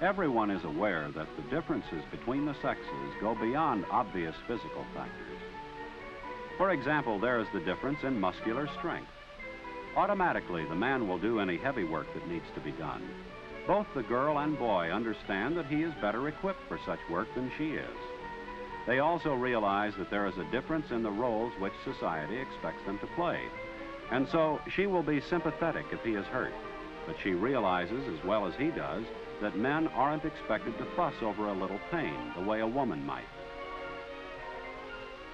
Everyone is aware that the differences between the sexes go beyond obvious physical factors. For example, there is the difference in muscular strength. Automatically, the man will do any heavy work that needs to be done. Both the girl and boy understand that he is better equipped for such work than she is. They also realize that there is a difference in the roles which society expects them to play. And so she will be sympathetic if he is hurt. But she realizes, as well as he does, that men aren't expected to fuss over a little pain the way a woman might.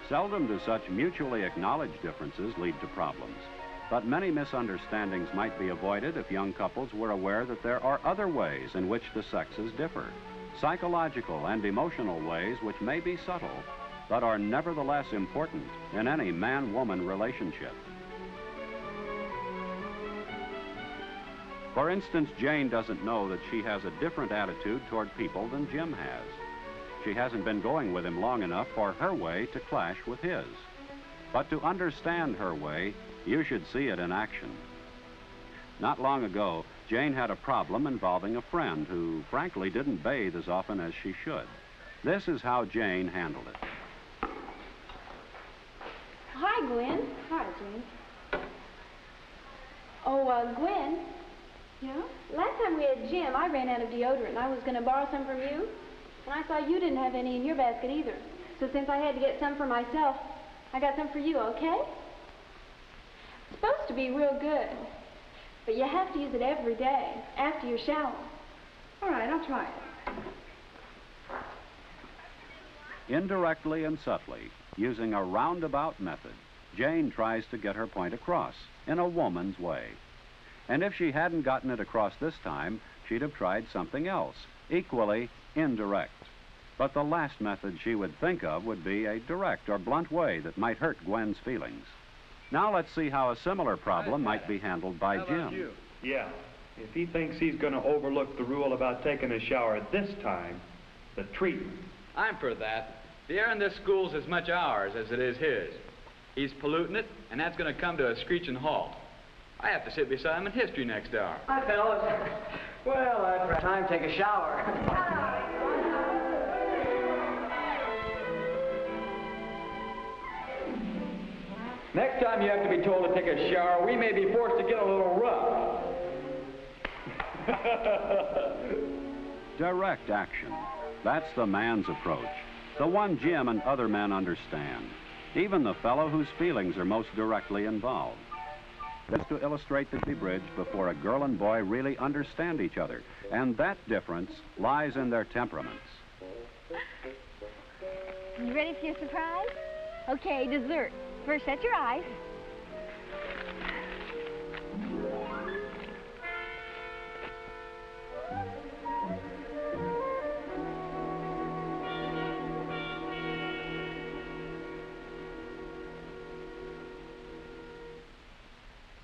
Seldom do such mutually acknowledged differences lead to problems. But many misunderstandings might be avoided if young couples were aware that there are other ways in which the sexes differ. Psychological and emotional ways which may be subtle, but are nevertheless important in any man-woman relationship. For instance, Jane doesn't know that she has a different attitude toward people than Jim has. She hasn't been going with him long enough for her way to clash with his. But to understand her way, you should see it in action. Not long ago, Jane had a problem involving a friend who, frankly, didn't bathe as often as she should. This is how Jane handled it. Hi, Gwen. Hi, Jane. Oh, Gwen. Yeah? Last time we had Jim, I ran out of deodorant, and I was going to borrow some from you. And I saw you didn't have any in your basket either. So since I had to get some for myself, I got some for you, okay? It's supposed to be real good. But you have to use it every day, after your shower. All right, I'll try it. Indirectly and subtly, using a roundabout method, Jane tries to get her point across in a woman's way. And if she hadn't gotten it across this time, she'd have tried something else, equally indirect. But the last method she would think of would be a direct or blunt way that might hurt Gwen's feelings. Now let's see how a similar problem might be handled by Jim. Yeah, if he thinks he's going to overlook the rule about taking a shower this time, the treatment. I'm for that. The air in this school's as much ours as it is his. He's polluting it, and that's going to come to a screeching halt. I have to sit beside him in history next hour. Hi, fellas. Well, it's time to take a shower. Next time you have to be told to take a shower, we may be forced to get a little rough. Direct action. That's the man's approach. The one Jim and other men understand. Even the fellow whose feelings are most directly involved. This to illustrate the bridge before a girl and boy really understand each other. And that difference lies in their temperaments. You ready for your surprise? Okay, dessert. First, shut your eyes.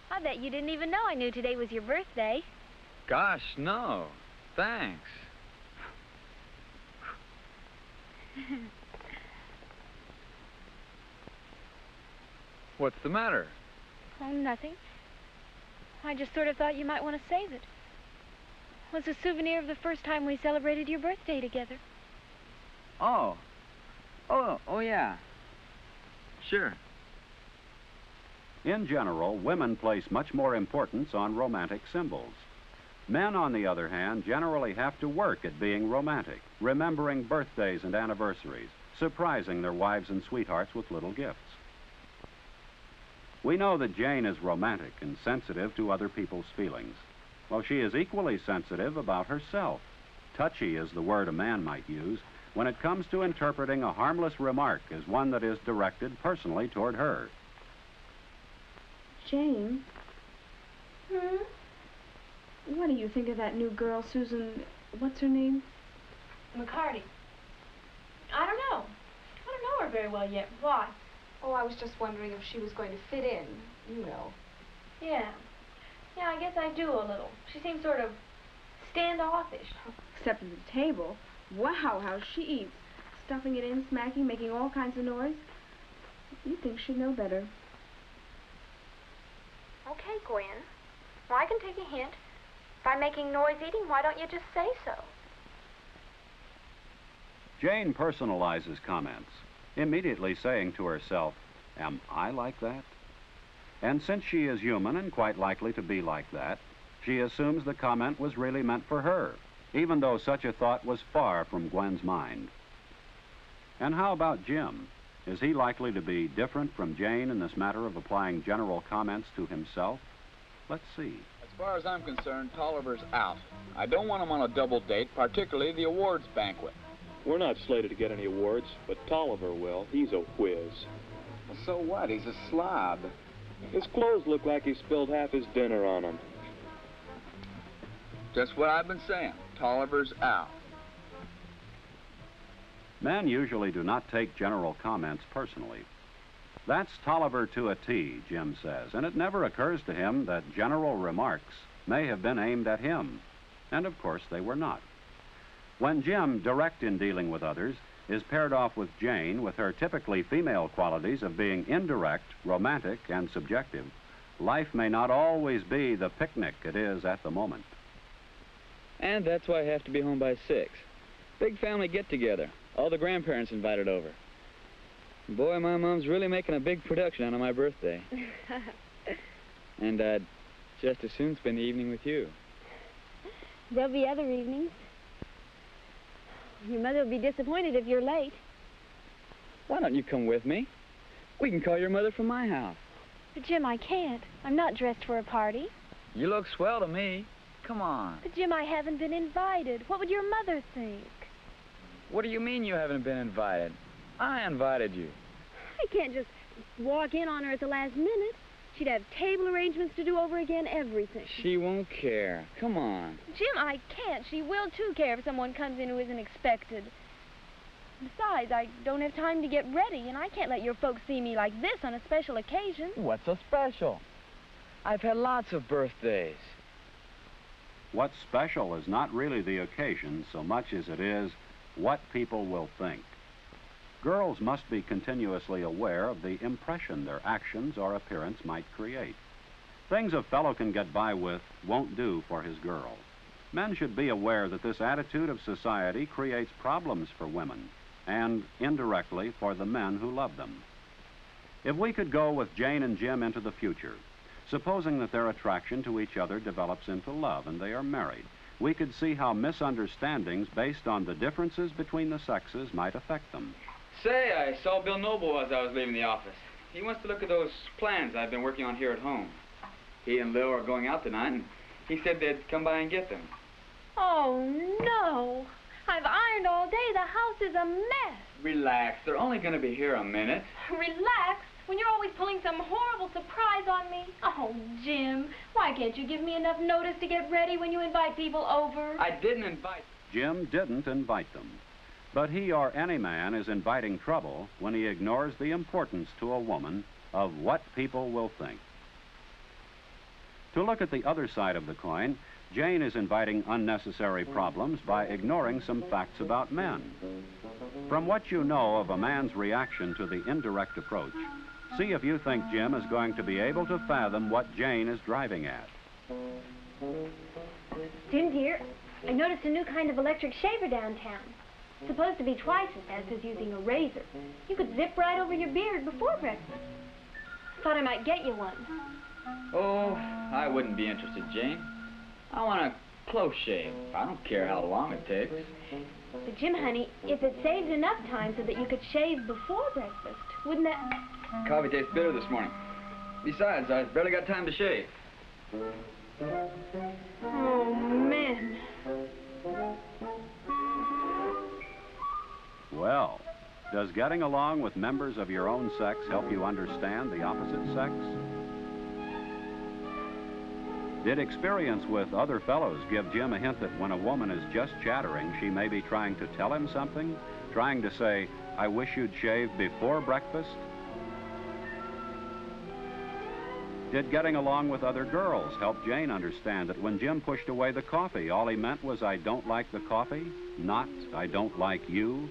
I bet you didn't even know I knew today was your birthday. Gosh, no. Thanks. What's the matter? Oh, nothing. I just sort of thought you might want to save it. It was a souvenir of the first time we celebrated your birthday together. Oh, yeah. Sure. In general, women place much more importance on romantic symbols. Men, on the other hand, generally have to work at being romantic, remembering birthdays and anniversaries, surprising their wives and sweethearts with little gifts. We know that Jane is romantic and sensitive to other people's feelings. Well, she is equally sensitive about herself. Touchy is the word a man might use when it comes to interpreting a harmless remark as one that is directed personally toward her. Jane? What do you think of that new girl, Susan, what's her name? McCarty. I don't know. I don't know her very well yet. Why? Oh, I was just wondering if she was going to fit in, you know. Yeah. Yeah, I guess I do a little. She seems sort of standoffish. Except at the table. Wow, how she eats. Stuffing it in, smacking, making all kinds of noise. You'd think she'd know better. Okay, Gwen. Well, I can take a hint. By making noise eating, why don't you just say so? Jane personalizes comments, immediately saying to herself, "Am I like that?" And since she is human and quite likely to be like that, she assumes the comment was really meant for her, even though such a thought was far from Gwen's mind. And how about Jim? Is he likely to be different from Jane in this matter of applying general comments to himself? Let's see. As far as I'm concerned, Tolliver's out. I don't want him on a double date, particularly the awards banquet. We're not slated to get any awards, but Tolliver will. He's a whiz. So what? He's a slob. His clothes look like he spilled half his dinner on them. Just what I've been saying. Tolliver's out. Men usually do not take general comments personally. That's Tolliver to a T, Jim says, and it never occurs to him that general remarks may have been aimed at him. And of course they were not. When Jim, direct in dealing with others, is paired off with Jane with her typically female qualities of being indirect, romantic, and subjective, life may not always be the picnic it is at the moment. And that's why I have to be home by 6. Big family get-together. All the grandparents invited over. Boy, my mom's really making a big production out of my birthday. And I'd just as soon spend the evening with you. There'll be other evenings. Your mother will be disappointed if you're late. Why don't you come with me? We can call your mother from my house. But, Jim, I can't. I'm not dressed for a party. You look swell to me. Come on. But, Jim, I haven't been invited. What would your mother think? What do you mean you haven't been invited? I invited you. I can't just walk in on her at the last minute. She'd have table arrangements to do over again, everything. She won't care. Come on. Jim, I can't. She will, too, care if someone comes in who isn't expected. Besides, I don't have time to get ready, and I can't let your folks see me like this on a special occasion. What's so special? I've had lots of birthdays. What's special is not really the occasion so much as it is what people will think. Girls must be continuously aware of the impression their actions or appearance might create. Things a fellow can get by with won't do for his girl. Men should be aware that this attitude of society creates problems for women, and indirectly for the men who love them. If we could go with Jane and Jim into the future, supposing that their attraction to each other develops into love and they are married, we could see how misunderstandings based on the differences between the sexes might affect them. Say, I saw Bill Noble as I was leaving the office. He wants to look at those plans I've been working on here at home. He and Lil are going out tonight, and he said they'd come by and get them. Oh, no. I've ironed all day. The house is a mess. Relax. They're only going to be here a minute. Relax? When you're always pulling some horrible surprise on me. Oh, Jim, why can't you give me enough notice to get ready when you invite people over? I didn't invite... Jim didn't invite them. But he or any man is inviting trouble when he ignores the importance to a woman of what people will think. To look at the other side of the coin, Jane is inviting unnecessary problems by ignoring some facts about men. From what you know of a man's reaction to the indirect approach, see if you think Jim is going to be able to fathom what Jane is driving at. Jim, dear, I noticed a new kind of electric shaver downtown. It's supposed to be twice as fast as using a razor. You could zip right over your beard before breakfast. Thought I might get you one. Oh, I wouldn't be interested, Jane. I want a close shave. I don't care how long it takes. But, Jim, honey, if it saved enough time so that you could shave before breakfast, wouldn't that... Coffee tastes bitter this morning. Besides, I've barely got time to shave. Oh, man. Well, does getting along with members of your own sex help you understand the opposite sex? Did experience with other fellows give Jim a hint that when a woman is just chattering, she may be trying to tell him something? Trying to say, "I wish you'd shave before breakfast"? Did getting along with other girls help Jane understand that when Jim pushed away the coffee, all he meant was, "I don't like the coffee," not, "I don't like you"?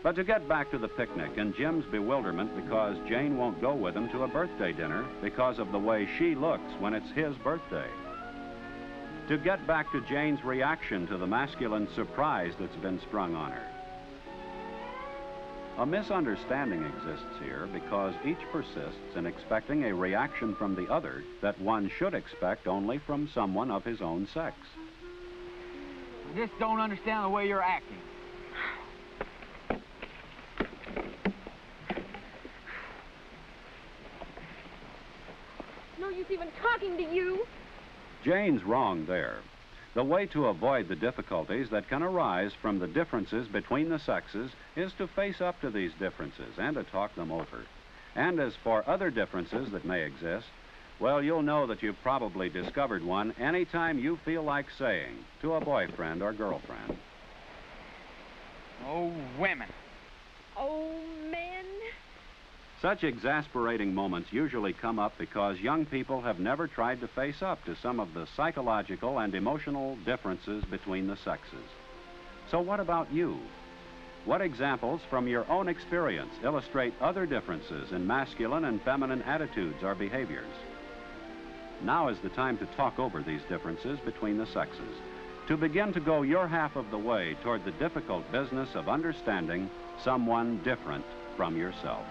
But to get back to the picnic and Jim's bewilderment because Jane won't go with him to a birthday dinner because of the way she looks when it's his birthday. to get back to Jane's reaction to the masculine surprise that's been sprung on her. A misunderstanding exists here because each persists in expecting a reaction from the other that one should expect only from someone of his own sex. I just don't understand the way you're acting. No use even talking to you. Jane's wrong there. The way to avoid the difficulties that can arise from the differences between the sexes is to face up to these differences and to talk them over. And as for other differences that may exist, well, you'll know that you've probably discovered one anytime you feel like saying to a boyfriend or girlfriend, Oh, women. Oh, men. Such exasperating moments usually come up because young people have never tried to face up to some of the psychological and emotional differences between the sexes. So what about you? What examples from your own experience illustrate other differences in masculine and feminine attitudes or behaviors? Now is the time to talk over these differences between the sexes, to begin to go your half of the way toward the difficult business of understanding someone different from yourself.